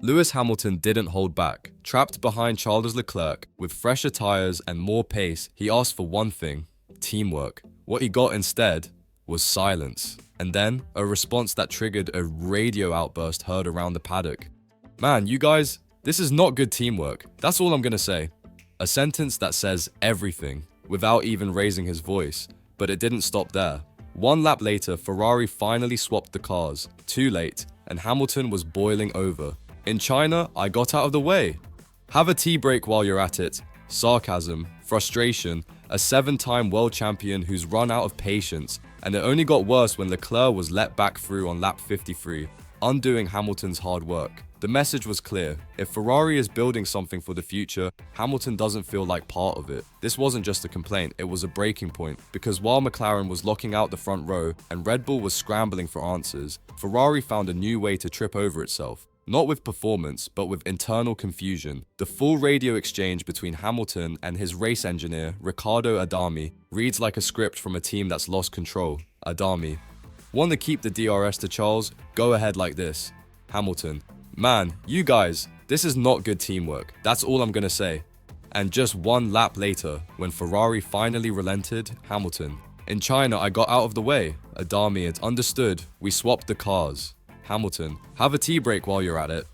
Lewis Hamilton didn't hold back. Trapped behind Charles Leclerc, with fresher tyres and more pace, he asked for one thing: teamwork. What he got instead was silence. And then, a response that triggered a radio outburst heard around the paddock. Man, you guys, this is not good teamwork. That's all I'm gonna say. A sentence that says everything, without even raising his voice. But it didn't stop there. One lap later, Ferrari finally swapped the cars. Too late, and Hamilton was boiling over. In China, I got out of the way. Have a tea break while you're at it. Sarcasm, frustration, a 7-time world champion who's run out of patience, and it only got worse when Leclerc was let back through on lap 53, undoing Hamilton's hard work. The message was clear: if Ferrari is building something for the future, Hamilton doesn't feel like part of it. This wasn't just a complaint, it was a breaking point, because while McLaren was locking out the front row and Red Bull was scrambling for answers, Ferrari found a new way to trip over itself. Not with performance, but with internal confusion. The full radio exchange between Hamilton and his race engineer, Riccardo Adami, reads like a script from a team that's lost control. Adami: want to keep the DRS to Charles? Go ahead like this. Hamilton: man, you guys, this is not good teamwork. That's all I'm gonna say. And just one lap later, when Ferrari finally relented, Hamilton: in China, I got out of the way. Adami: it's understood. We swapped the cars. Hamilton: have a tea break while you're at it.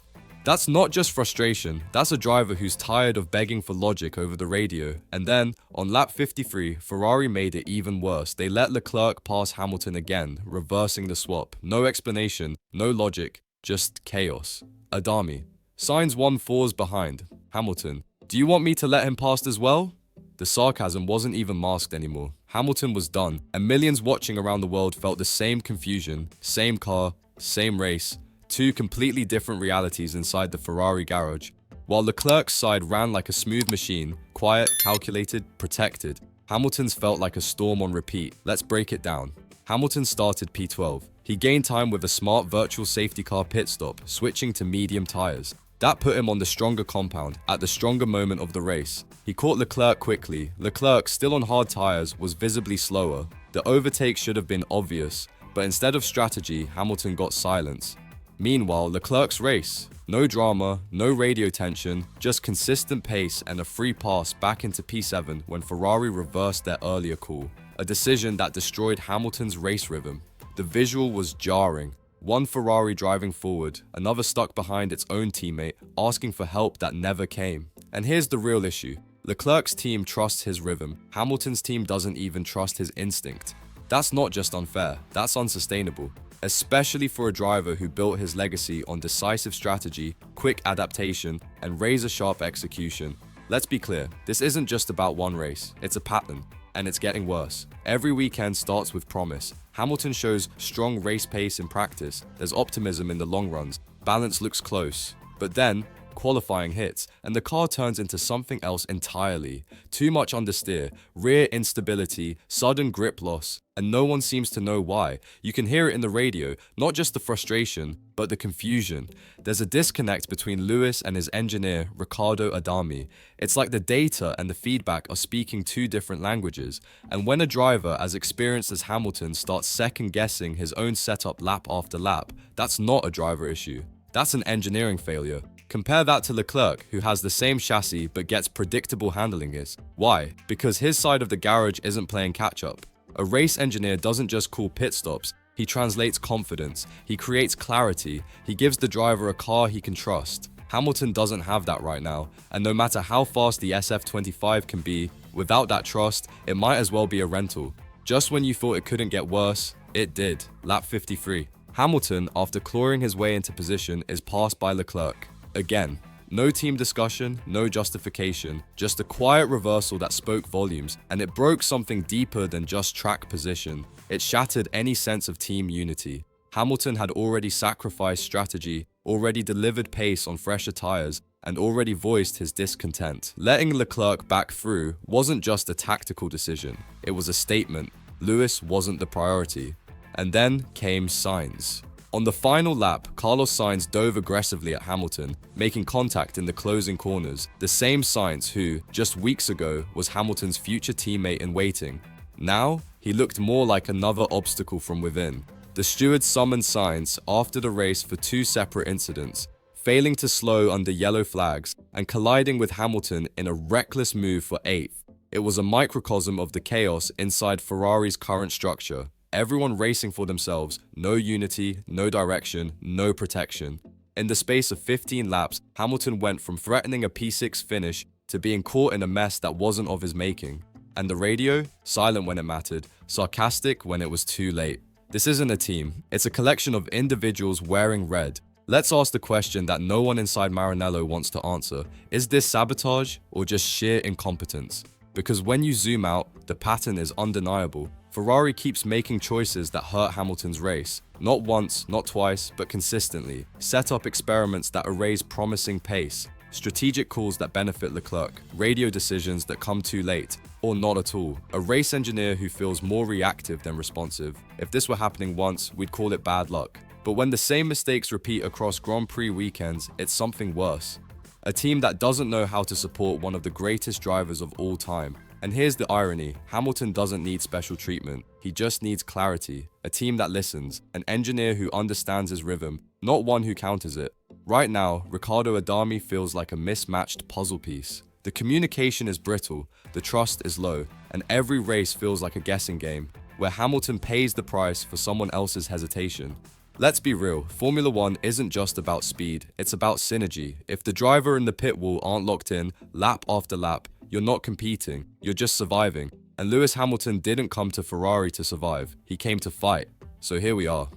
That's not just frustration, that's a driver who's tired of begging for logic over the radio. And then, on lap 53, Ferrari made it even worse. They let Leclerc pass Hamilton again, reversing the swap. No explanation, no logic, just chaos. Adami: Sainz 1-4's behind. Hamilton: do you want me to let him pass as well? The sarcasm wasn't even masked anymore. Hamilton was done, and millions watching around the world felt the same confusion, same car, same race, two completely different realities inside the Ferrari garage. While Leclerc's side ran like a smooth machine, quiet, calculated, protected, Hamilton's felt like a storm on repeat. Let's break it down. Hamilton started P12. He gained time with a smart virtual safety car pit stop, switching to medium tires. That put him on the stronger compound, at the stronger moment of the race. He caught Leclerc quickly. Leclerc, still on hard tires, was visibly slower. The overtake should have been obvious, but instead of strategy, Hamilton got silence. Meanwhile, Leclerc's race. No drama, no radio tension, just consistent pace and a free pass back into P7 when Ferrari reversed their earlier call. A decision that destroyed Hamilton's race rhythm. The visual was jarring. One Ferrari driving forward, another stuck behind its own teammate, asking for help that never came. And here's the real issue. Leclerc's team trusts his rhythm. Hamilton's team doesn't even trust his instinct. That's not just unfair, that's unsustainable. Especially for a driver who built his legacy on decisive strategy, quick adaptation, and razor-sharp execution. Let's be clear, this isn't just about one race, it's a pattern, and it's getting worse. Every weekend starts with promise. Hamilton shows strong race pace in practice, there's optimism in the long runs, balance looks close. But then, qualifying hits, and the car turns into something else entirely. Too much understeer, rear instability, sudden grip loss, and no one seems to know why. You can hear it in the radio, not just the frustration, but the confusion. There's a disconnect between Lewis and his engineer, Riccardo Adami. It's like the data and the feedback are speaking two different languages. And when a driver as experienced as Hamilton starts second-guessing his own setup lap after lap, that's not a driver issue. That's an engineering failure. Compare that to Leclerc, who has the same chassis but gets predictable handling is. Why? Because his side of the garage isn't playing catch-up. A race engineer doesn't just call pit stops, he translates confidence, he creates clarity, he gives the driver a car he can trust. Hamilton doesn't have that right now, and no matter how fast the SF25 can be, without that trust, it might as well be a rental. Just when you thought it couldn't get worse, it did. Lap 53. Hamilton, after clawing his way into position, is passed by Leclerc. Again, no team discussion, no justification, just a quiet reversal that spoke volumes, and it broke something deeper than just track position. It shattered any sense of team unity. Hamilton had already sacrificed strategy, already delivered pace on fresher tires, and already voiced his discontent. Letting Leclerc back through wasn't just a tactical decision, it was a statement. Lewis wasn't the priority. And then came Sainz. On the final lap, Carlos Sainz dove aggressively at Hamilton, making contact in the closing corners. The same Sainz who, just weeks ago, was Hamilton's future teammate in waiting. Now, he looked more like another obstacle from within. The steward summoned Sainz after the race for two separate incidents. failing to slow under yellow flags, and colliding with Hamilton in a reckless move for 8th. It was a microcosm of the chaos inside Ferrari's current structure. Everyone racing for themselves, no unity, no direction, no protection. In the space of 15 laps, Hamilton went from threatening a P6 finish to being caught in a mess that wasn't of his making. And the radio? Silent when it mattered, sarcastic when it was too late. This isn't a team, it's a collection of individuals wearing red. Let's ask the question that no one inside Maranello wants to answer. Is this sabotage or just sheer incompetence? Because when you zoom out, the pattern is undeniable. Ferrari keeps making choices that hurt Hamilton's race. Not once, not twice, but consistently. Set up experiments that erase promising pace. Strategic calls that benefit Leclerc. Radio decisions that come too late, or not at all. A race engineer who feels more reactive than responsive. If this were happening once, we'd call it bad luck. But when the same mistakes repeat across Grand Prix weekends, it's something worse. A team that doesn't know how to support one of the greatest drivers of all time. And here's the irony, Hamilton doesn't need special treatment, he just needs clarity, a team that listens, an engineer who understands his rhythm, not one who counters it. Right now, Riccardo Adami feels like a mismatched puzzle piece. The communication is brittle, the trust is low, and every race feels like a guessing game, where Hamilton pays the price for someone else's hesitation. Let's be real, Formula One isn't just about speed, it's about synergy. If the driver and the pit wall aren't locked in, lap after lap, you're not competing, you're just surviving. And Lewis Hamilton didn't come to Ferrari to survive, he came to fight. So here we are.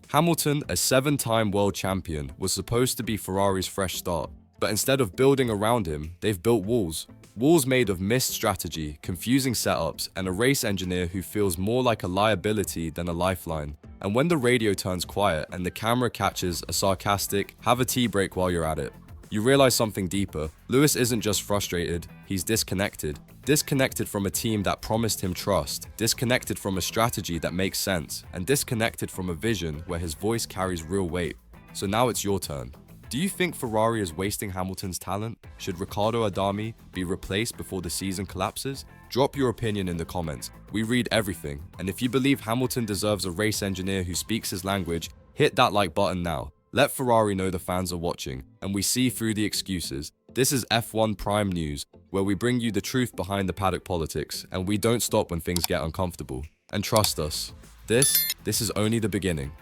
Hamilton, a 7-time world champion, was supposed to be Ferrari's fresh start. But instead of building around him, they've built walls. Walls made of missed strategy, confusing setups, and a race engineer who feels more like a liability than a lifeline. And when the radio turns quiet and the camera catches a sarcastic, "have a tea break while you're at it," you realize something deeper. Lewis isn't just frustrated, he's disconnected. Disconnected from a team that promised him trust, disconnected from a strategy that makes sense, and disconnected from a vision where his voice carries real weight. So now it's your turn. Do you think Ferrari is wasting Hamilton's talent? Should Riccardo Adami be replaced before the season collapses? Drop your opinion in the comments. We read everything, and if you believe Hamilton deserves a race engineer who speaks his language, hit that like button now. Let Ferrari know the fans are watching, and we see through the excuses. This is F1 Prime News, where we bring you the truth behind the paddock politics, and we don't stop when things get uncomfortable. And trust us, this is only the beginning.